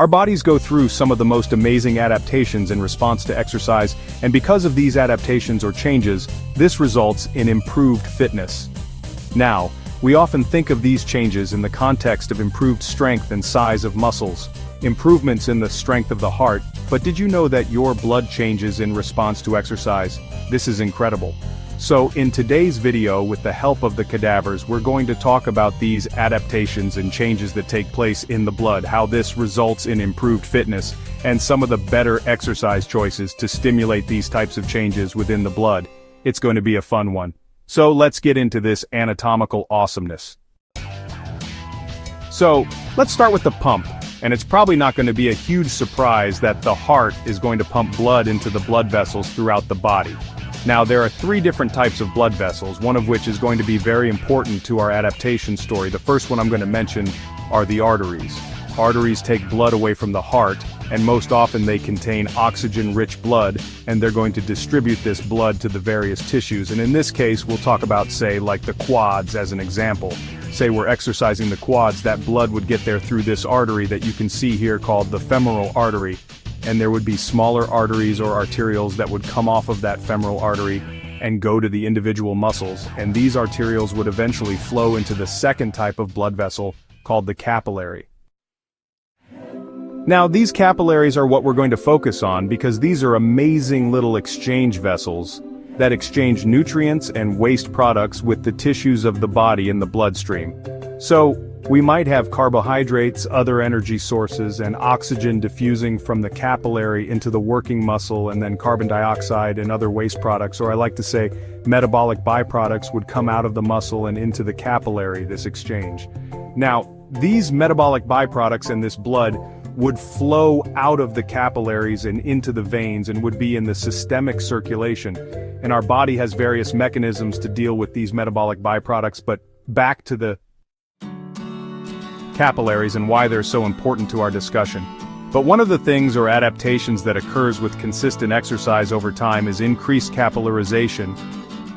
Our bodies go through some of the most amazing adaptations in response to exercise, and because of these adaptations or changes, this results in improved fitness. Now, we often think of these changes in the context of improved strength and size of muscles, improvements in the strength of the heart, but did you know that your blood changes in response to exercise? This is incredible. So in today's video, with the help of the cadavers, we're going to talk about these adaptations and changes that take place in the blood, how this results in improved fitness, and some of the better exercise choices to stimulate these types of changes within the blood. It's going to be a fun one. So let's get into this anatomical awesomeness. So, let's start with the pump, and it's probably not going to be a huge surprise that the heart is going to pump blood into the blood vessels throughout the body. Now, there are 3 different types of blood vessels, one of which is going to be very important to our adaptation story. The first one I'm going to mention are the arteries. Arteries take blood away from the heart, and most often they contain oxygen-rich blood, and they're going to distribute this blood to the various tissues. And in this case, we'll talk about, say, like the quads as an example. Say we're exercising the quads, that blood would get there through this artery that you can see here called the femoral artery. And there would be smaller arteries or arterioles that would come off of that femoral artery and go to the individual muscles, and these arterioles would eventually flow into the second type of blood vessel called the capillary. Now, these capillaries are what we're going to focus on because these are amazing little exchange vessels that exchange nutrients and waste products with the tissues of the body in the bloodstream. So, we might have carbohydrates, other energy sources, and oxygen diffusing from the capillary into the working muscle, and then carbon dioxide and other waste products, or I like to say metabolic byproducts, would come out of the muscle and into the capillary, this exchange. Now, these metabolic byproducts and this blood would flow out of the capillaries and into the veins and would be in the systemic circulation. And our body has various mechanisms to deal with these metabolic byproducts, but back to the capillaries and why they're so important to our discussion. But one of the things or adaptations that occurs with consistent exercise over time is increased capillarization.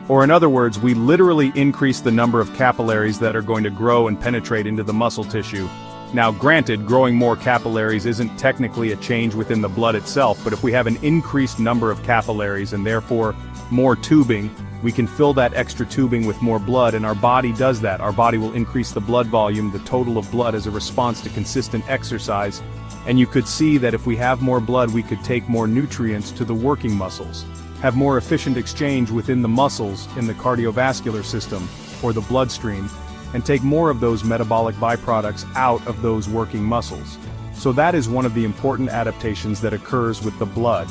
Or in other words, we literally increase the number of capillaries that are going to grow and penetrate into the muscle tissue. Now granted, growing more capillaries isn't technically a change within the blood itself, but if we have an increased number of capillaries and therefore more tubing, we can fill that extra tubing with more blood, and our body does that. Our body will increase the blood volume, the total of blood, as a response to consistent exercise. And you could see that if we have more blood, we could take more nutrients to the working muscles, have more efficient exchange within the muscles in the cardiovascular system, or the bloodstream, and take more of those metabolic byproducts out of those working muscles. So that is one of the important adaptations that occurs with the blood.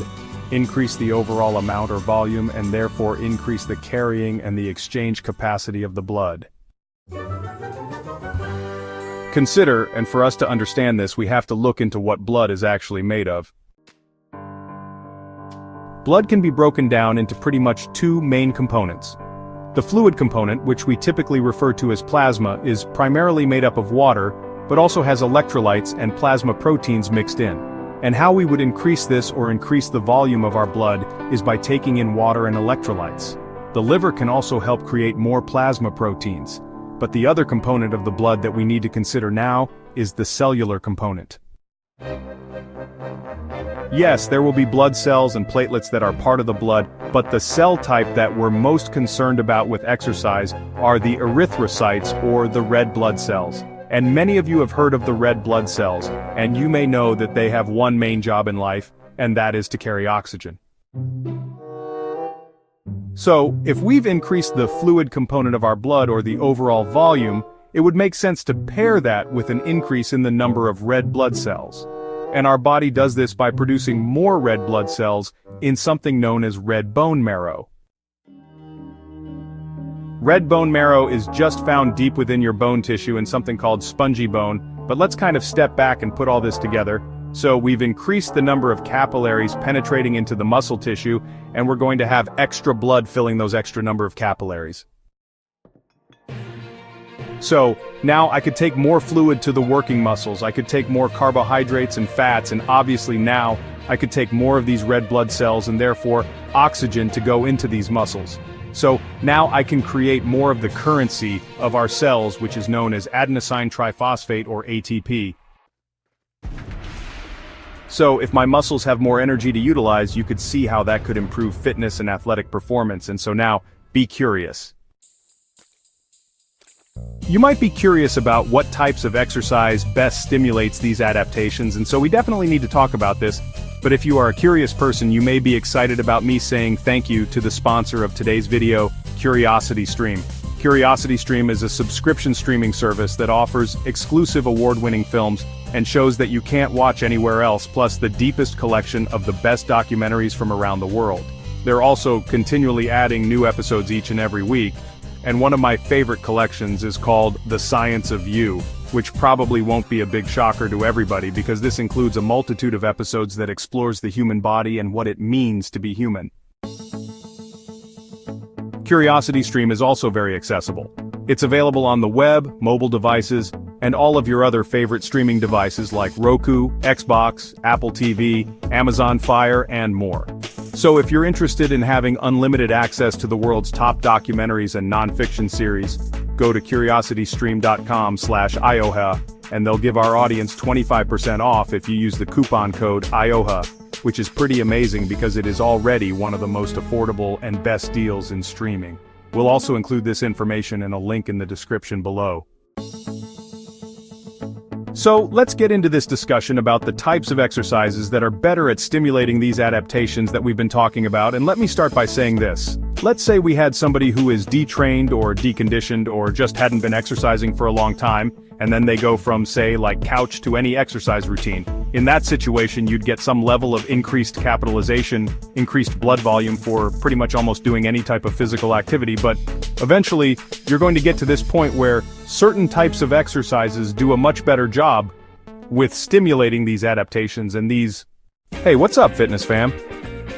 Increase the overall amount or volume, and therefore increase the carrying and the exchange capacity of the blood. Consider, and for us to understand this, we have to look into what blood is actually made of. Blood can be broken down into pretty much 2 main components. The fluid component, which we typically refer to as plasma, is primarily made up of water, but also has electrolytes and plasma proteins mixed in. And how we would increase this or increase the volume of our blood is by taking in water and electrolytes. The liver can also help create more plasma proteins. But the other component of the blood that we need to consider now is the cellular component. Yes, there will be blood cells and platelets that are part of the blood, but the cell type that we're most concerned about with exercise are the erythrocytes, or the red blood cells. And many of you have heard of the red blood cells, and you may know that they have one main job in life, and that is to carry oxygen. So, if we've increased the fluid component of our blood, or the overall volume, it would make sense to pair that with an increase in the number of red blood cells. And our body does this by producing more red blood cells in something known as red bone marrow. Red bone marrow is just found deep within your bone tissue in something called spongy bone, but let's kind of step back and put all this together. So we've increased the number of capillaries penetrating into the muscle tissue, and we're going to have extra blood filling those extra number of capillaries. So, now I could take more fluid to the working muscles, I could take more carbohydrates and fats, and obviously now, I could take more of these red blood cells and therefore oxygen to go into these muscles. So, now I can create more of the currency of our cells, which is known as adenosine triphosphate, or ATP. So if my muscles have more energy to utilize, you could see how that could improve fitness and athletic performance. And so now, be curious. You might be curious about what types of exercise best stimulates these adaptations, and so we definitely need to talk about this. But if you are a curious person, you may be excited about me saying thank you to the sponsor of today's video, CuriosityStream. CuriosityStream is a subscription streaming service that offers exclusive award-winning films and shows that you can't watch anywhere else, plus the deepest collection of the best documentaries from around the world. They're also continually adding new episodes each and every week, and one of my favorite collections is called The Science of You, which probably won't be a big shocker to everybody because this includes a multitude of episodes that explores the human body and what it means to be human. CuriosityStream is also very accessible. It's available on the web, mobile devices, and all of your other favorite streaming devices like Roku, Xbox, Apple TV, Amazon Fire, and more. So if you're interested in having unlimited access to the world's top documentaries and non-fiction series, go to curiositystream.com/IOHA, and they'll give our audience 25% off if you use the coupon code IOHA, which is pretty amazing because it is already one of the most affordable and best deals in streaming. We'll also include this information in a link in the description below. So, let's get into this discussion about the types of exercises that are better at stimulating these adaptations that we've been talking about, and let me start by saying this. Let's say we had somebody who is detrained or deconditioned or just hadn't been exercising for a long time, and then they go from, say, like couch to any exercise routine. In that situation, you'd get some level of increased capitalization, increased blood volume for pretty much almost doing any type of physical activity, but eventually, you're going to get to this point where certain types of exercises do a much better job with stimulating these adaptations and these... Hey, what's up, fitness fam?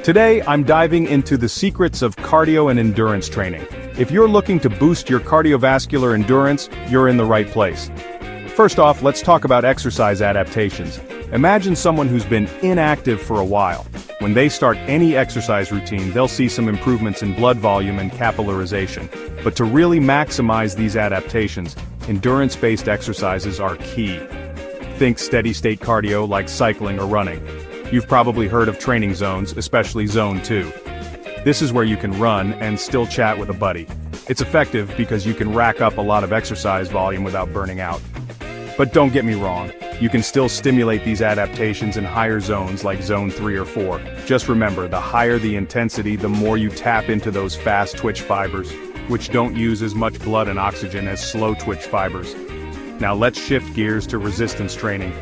Today, I'm diving into the secrets of cardio and endurance training. If you're looking to boost your cardiovascular endurance, you're in the right place. First off, let's talk about exercise adaptations. Imagine someone who's been inactive for a while. When they start any exercise routine, they'll see some improvements in blood volume and capillarization. But to really maximize these adaptations, endurance-based exercises are key. Think steady-state cardio like cycling or running. You've probably heard of training zones, especially Zone 2. This is where you can run and still chat with a buddy. It's effective because you can rack up a lot of exercise volume without burning out. But don't get me wrong, you can still stimulate these adaptations in higher zones like Zone 3 or 4. Just remember, the higher the intensity, the more you tap into those fast twitch fibers, which don't use as much blood and oxygen as slow twitch fibers. Now let's shift gears to resistance training.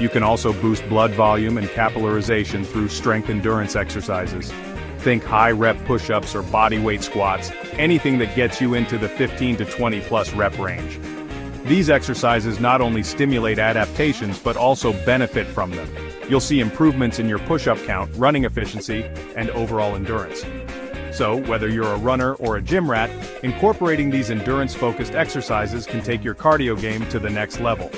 You can also boost blood volume and capillarization through strength endurance exercises. Think high rep push-ups or body weight squats, anything that gets you into the 15 to 20 plus rep range. These exercises not only stimulate adaptations but also benefit from them. You'll see improvements in your push-up count, running efficiency, and overall endurance. So, whether you're a runner or a gym rat, incorporating these endurance-focused exercises can take your cardio game to the next level.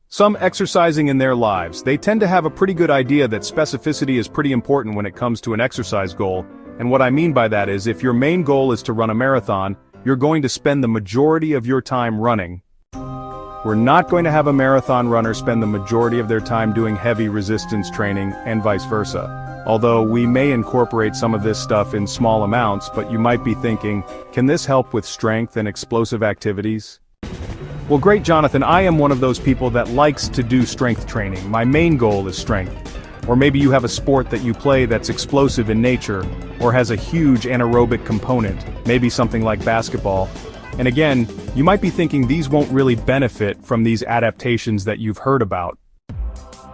Some exercising in their lives, they tend to have a pretty good idea that specificity is pretty important when it comes to an exercise goal, and what I mean by that is if your main goal is to run a marathon, you're going to spend the majority of your time running. We're not going to have a marathon runner spend the majority of their time doing heavy resistance training, and vice versa. Although we may incorporate some of this stuff in small amounts, but you might be thinking, can this help with strength and explosive activities? Well, great, Jonathan, I am one of those people that likes to do strength training. My main goal is strength. Or maybe you have a sport that you play that's explosive in nature, or has a huge anaerobic component, maybe something like basketball. And again, you might be thinking these won't really benefit from these adaptations that you've heard about.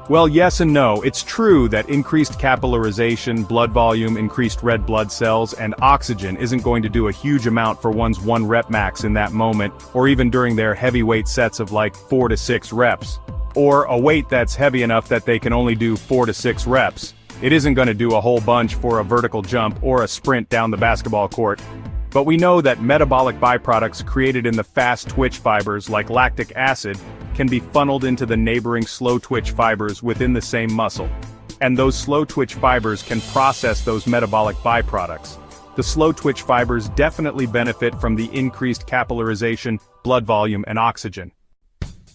Well, yes and no. It's true that increased capillarization, blood volume, increased red blood cells, and oxygen isn't going to do a huge amount for one's 1 rep max in that moment, or even during their heavyweight sets of like 4 to 6 reps. Or a weight that's heavy enough that they can only do 4 to 6 reps. It isn't going to do a whole bunch for a vertical jump or a sprint down the basketball court. But we know that metabolic byproducts created in the fast twitch fibers like lactic acid can be funneled into the neighboring slow twitch fibers within the same muscle. And those slow twitch fibers can process those metabolic byproducts. The slow twitch fibers definitely benefit from the increased capillarization, blood volume, and oxygen.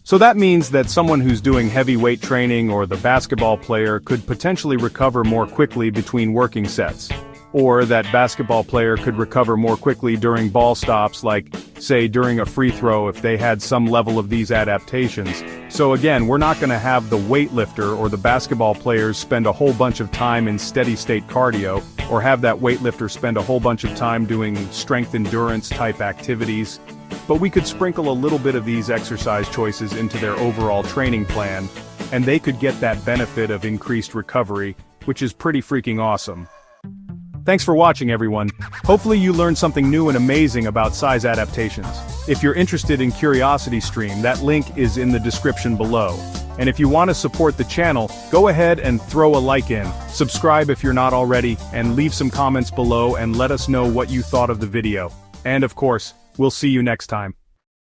So that means that someone who's doing heavy weight training or the basketball player could potentially recover more quickly between working sets. Or that basketball player could recover more quickly during ball stops, like, say, during a free throw if they had some level of these adaptations. So again, we're not going to have the weightlifter or the basketball players spend a whole bunch of time in steady-state cardio, or have that weightlifter spend a whole bunch of time doing strength endurance type activities. But we could sprinkle a little bit of these exercise choices into their overall training plan, and they could get that benefit of increased recovery, which is pretty freaking awesome. Thanks for watching, everyone. Hopefully you learned something new and amazing about size adaptations. If you're interested in CuriosityStream, that link is in the description below. And if you want to support the channel, go ahead and throw a like in, subscribe if you're not already, and leave some comments below and let us know what you thought of the video. And of course, we'll see you next time.